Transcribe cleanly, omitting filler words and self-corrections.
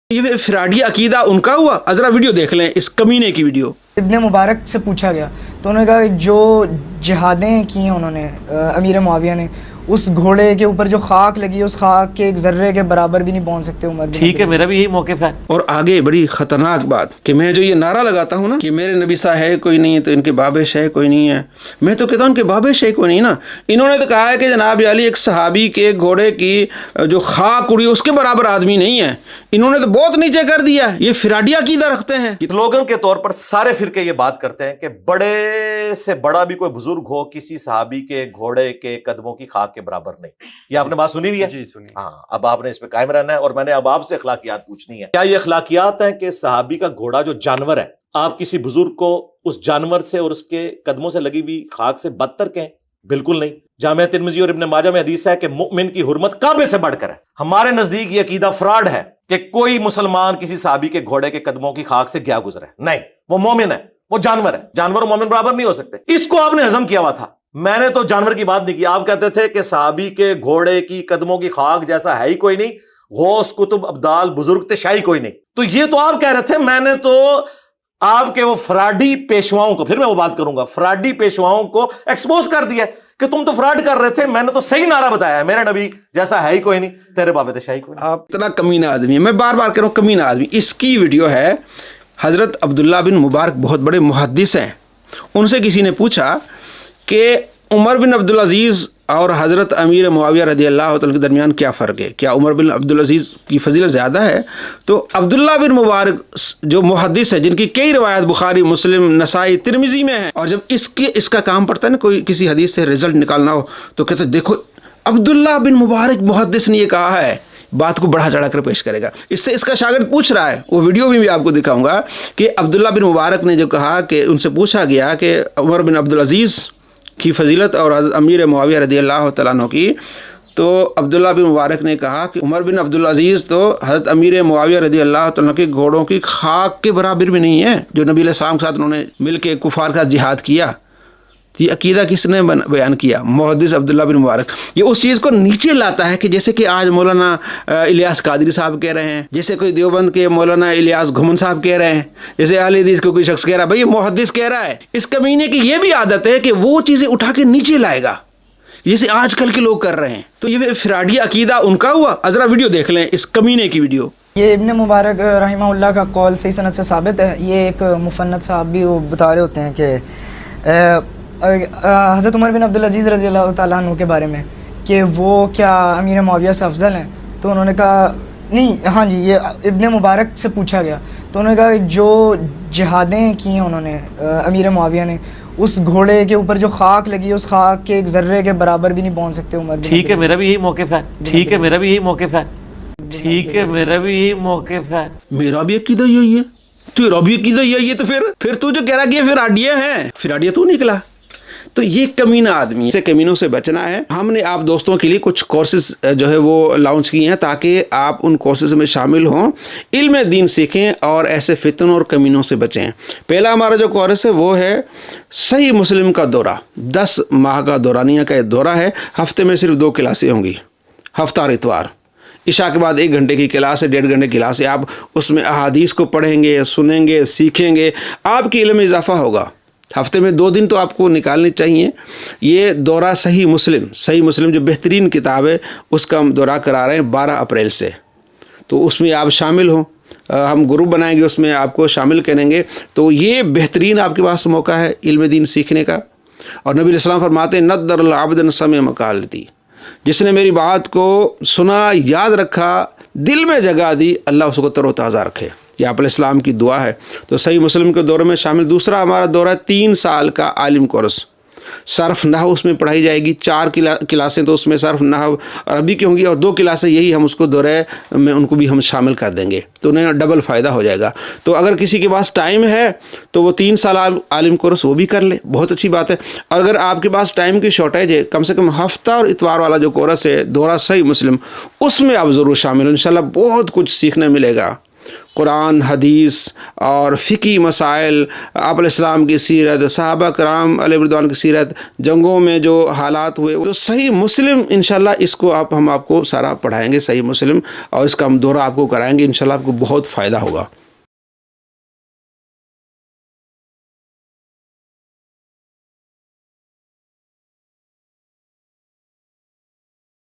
ये फिराडी अकीदा उनका हुआ। अजरा वीडियो देख लें, इस कमीने की वीडियो। इब्ने मुबारक से पूछा गया तो उन्होंने कहा जो जिहादें की हैं उन्होंने अमीर मुआविया ने, उस घोड़े के ऊपर जो खाक लगी है उस खाक के एक जर्रे के बराबर भी नहीं पहुंच सकते उमर। ठीक है, मेरा भी यही मौक़िफ़ है। और आगे बड़ी खतरनाक बात कि मैं जो ये नारा लगाता हूँ ना कि मेरे नबी सा है कोई नहीं, तो इनके बाबिश है कोई नहीं है, मैं तो कहता हूँ इनके बाबिश है कोई नहीं ना। इन्होंने तो कहा है कि जनाब अली एक सहाबी के घोड़े की जो खाक उड़ी उसके बराबर आदमी नहीं है। इन्होंने तो बहुत नीचे कर दिया। ये फिराडिया अकीदा रखते हैं। स्लोगन के तौर पर सारे फिरके ये बात करते हैं कि बड़े से बड़ा भी कोई बुजुर्ग हो किसी सहाबी के घोड़े के कदमों की खाक के बराबर नहीं। ये आपने बात सुनी भी है? जी सुनी। हाँ, अब आपने इस पे कायम रहना है। और मैंने अब आपसे अखलाकियात पूछनी है। क्या ये अखलाकियात है कि सहाबी का घोड़ा जो जानवर है, आप किसी बुजुर्ग को उस जानवर से और उसके कदमों से लगी हुई खाक से बदतर कहें? बिल्कुल नहीं। जामिया तिर्मिज़ी और इब्ने माजा में हदीस है कि मुमिन की हुर्मत काबे से बढ़कर है। हमारे नजदीक ये अकीदा फ्रॉड है कि कोई मुसलमान किसी सहाबी के घोड़े के कदमों की खाक से क्या गुजरे। नहीं, वो मोमिन है, वो जानवर है। जानवर और मोमिन बराबर नहीं हो सकते। इसको आपने हजम किया हुआ था। मैंने तो जानवर की बात नहीं की। आप कहते थे कि सहाबी के घोड़े की कदमों की खाक जैसा है ही कोई नहीं, गौस कुतुब अब्दाल बुजुर्ग ते शाही कोई नहीं। तो ये तो आप कह रहे थे। मैंने तो आपके वो फ्रॉडी पेशवाओं को, फिर मैं वो बात करूंगा, फ्रॉडी पेशवाओं को एक्सपोज कर दिया कि तुम तो फ्रॉड कर रहे थे। मैंने तो सही नारा बताया है, मेरा नबी जैसा है ही कोई नहीं, तेरे बाबे ते शाही कोई नहीं। आप इतना कमीना आदमी है, मैं बार बार कह रहा हूँ कमीना आदमी। इसकी वीडियो है। हज़रत अब्दुल्ला बिन मुबारक बहुत बड़े मुहद्दिस हैं। उनसे किसी ने पूछा कि उमर बिन अब्दुल अज़ीज़ और हज़रत अमीर मुआविया रज़ी अल्लाह तआला के दरमियान क्या फ़र्क है, क्या उमर बिन अब्दुल अज़ीज़ की फजीलत ज़्यादा है? तो अब्दुल्ला बिन मुबारक जो मुहद्दिस है, जिनकी कई रिवायत बुखारी, मुस्लिम, नसाई, तिर्मिज़ी में है, और जब इसका काम पड़ता है ना कोई किसी हदीस से रिज़ल्ट निकालना हो, तो कहते देखो अब्दुल्ला बिन मुबारक मुहद्दिस ने ये कहा है, बात को बढ़ा चढ़ा कर पेश करेगा। इससे इसका शागिर्द पूछ रहा है, वो वीडियो भी मैं आपको दिखाऊंगा कि अब्दुल्ला बिन मुबारक ने जो कहा कि उनसे पूछा गया कि उमर बिन अब्दुल अज़ीज़ की फजीलत और अमीर मुआविया रज़ी अल्लाह तआला अन्हु की, तो अब्दुल्ला बिन मुबारक ने कहा कि उमर बिन अब्दुल अज़ीज़ तो हज़रत अमीर मुआविया रज़ी अल्लाह तआला अन्हु के घोड़ों की खाक के बराबर भी नहीं है जो नबी अलैहिस्सलाम के साथ उन्होंने मिल के कुफ़ार का जिहाद किया। ये अकीदा किसने बयान किया? मुहद्दिस अब्दुल्ला बिन मुबारक। ये उस चीज़ को नीचे लाता है कि जैसे कि आज मौलाना इलियास कादरी साहब कह रहे हैं, जैसे कोई देवबंद के मौलाना इलियास घुमन साहब कह रहे हैं, जैसे अहले हदीस को कोई शख्स कह रहा है, भाई ये मुहद्दिस कह रहा है। इस कमीने की ये भी आदत है कि वो चीज़ें उठा के नीचे लाएगा, जैसे आजकल के लोग कर रहे हैं। तो ये फिराडी अकीदा उनका हुआ। अजरा वीडियो देख लें, इस कमीने की वीडियो। ये इब्ने मुबारक रहमहुल्लाह का कौल सही सनद से साबित है। ये एक मुफन्नद साहब भी वो बता रहे होते हैं कि हज़रत उमर बिन अब्दुल अज़ीज़ रज़ी अल्लाह तआला अन्हु के बारे में कि वो क्या अमीर मुआविया से अफजल हैं। तो उन्होंने कहा नहीं, हाँ जी, ये इब्ने मुबारक से पूछा गया तो उन्होंने कहा जो जिहादें की हैं उन्होंने अमीर मुआविया ने, उस घोड़े के ऊपर जो खाक लगी है उस खाक के एक जर्रे के बराबर भी नहीं पहुंच सकते उमर। ठीक है, मेरा भी यही मौक़िफ़ है। ठीक है, मेरा भी यही मौक़िफ़ है। ठीक है, मेरा भी यही मौक़िफ़ है। मेरा भी अकीदा यही है, तेरा भी अकीदा यही है। तो फिर तू जो कह रहा कि ये फिराडिया है, फिराडिया तू निकला। तो ये कमीना आदमी से कमीनों से बचना है। हमने आप दोस्तों के लिए कुछ कोर्सेज जो है वो लॉन्च किए हैं ताकि आप उन कोर्सेज में शामिल हों, इल्म दीन सीखें और ऐसे फितन और कमीनों से बचें। पहला हमारा जो कोर्स है वो है सही मुस्लिम का दौरा। 10 माह का दौरानिया का दौरा है। हफ्ते में सिर्फ 2 क्लासें होंगी, हफ्ता और इतवार। इशा के बाद 1 घंटे की क्लास है, 1.5 घंटे की क्लास है। आप उसमें अहादीस को पढ़ेंगे, सुनेंगे, सीखेंगे, आपके इल्म में इजाफा होगा। हफ्ते में 2 दिन तो आपको निकालने चाहिए। ये दौरा सही मुस्लिम जो बेहतरीन किताब है उसका हम दौरा करा रहे हैं 12 अप्रैल से। तो उसमें आप शामिल हों। हम ग्रुप बनाएंगे, उसमें आपको शामिल करेंगे। तो ये बेहतरीन आपके पास मौका है इल्म दीन सीखने का। और नबी अलैहिस्सलाम फरमाते हैं नद्दर अब्दन समय मकालती, जिसने मेरी बात को सुना, याद रखा, दिल में जगह दी, अल्लाह उसको तरोताज़ा रखे। ये आप अलैहिस्सलाम की दुआ है। तो सही मुस्लिम के दौरे में शामिल। दूसरा हमारा दौरा 3 साल का आलिम कोर्स। सर्फ नहव उसमें पढ़ाई जाएगी। 4 क्लासें तो उसमें सर्फ नहव अरबी की होंगी और 2 क्लासें यही हम उसको दौरे में उनको भी हम शामिल कर देंगे, तो उन्हें डबल फ़ायदा हो जाएगा। तो अगर किसी के पास टाइम है तो वो 3 साल आलिम कोर्स वो भी कर ले, बहुत अच्छी बात है। और अगर आपके पास टाइम की शॉर्टेज है, कम से कम हफ्ता और इतवार वाला जो कोर्स है दौरा सही मुस्लिम, उसमें आप ज़रूर शामिल हो। इंशाल्लाह बहुत कुछ सीखने मिलेगा, कुरान, हदीस और फ़िकी मसाइल, आप अलैहिस्सलाम की सीरत, सहाबा कराम अलैहिम रिदवान की सीरत, जंगों में जो हालात हुए, तो सही मुस्लिम इंशाल्लाह इसको हम आपको सारा पढ़ाएंगे, सही मुस्लिम, और इसका हम दौरा आपको कराएंगे। इंशाल्लाह आपको बहुत फ़ायदा होगा।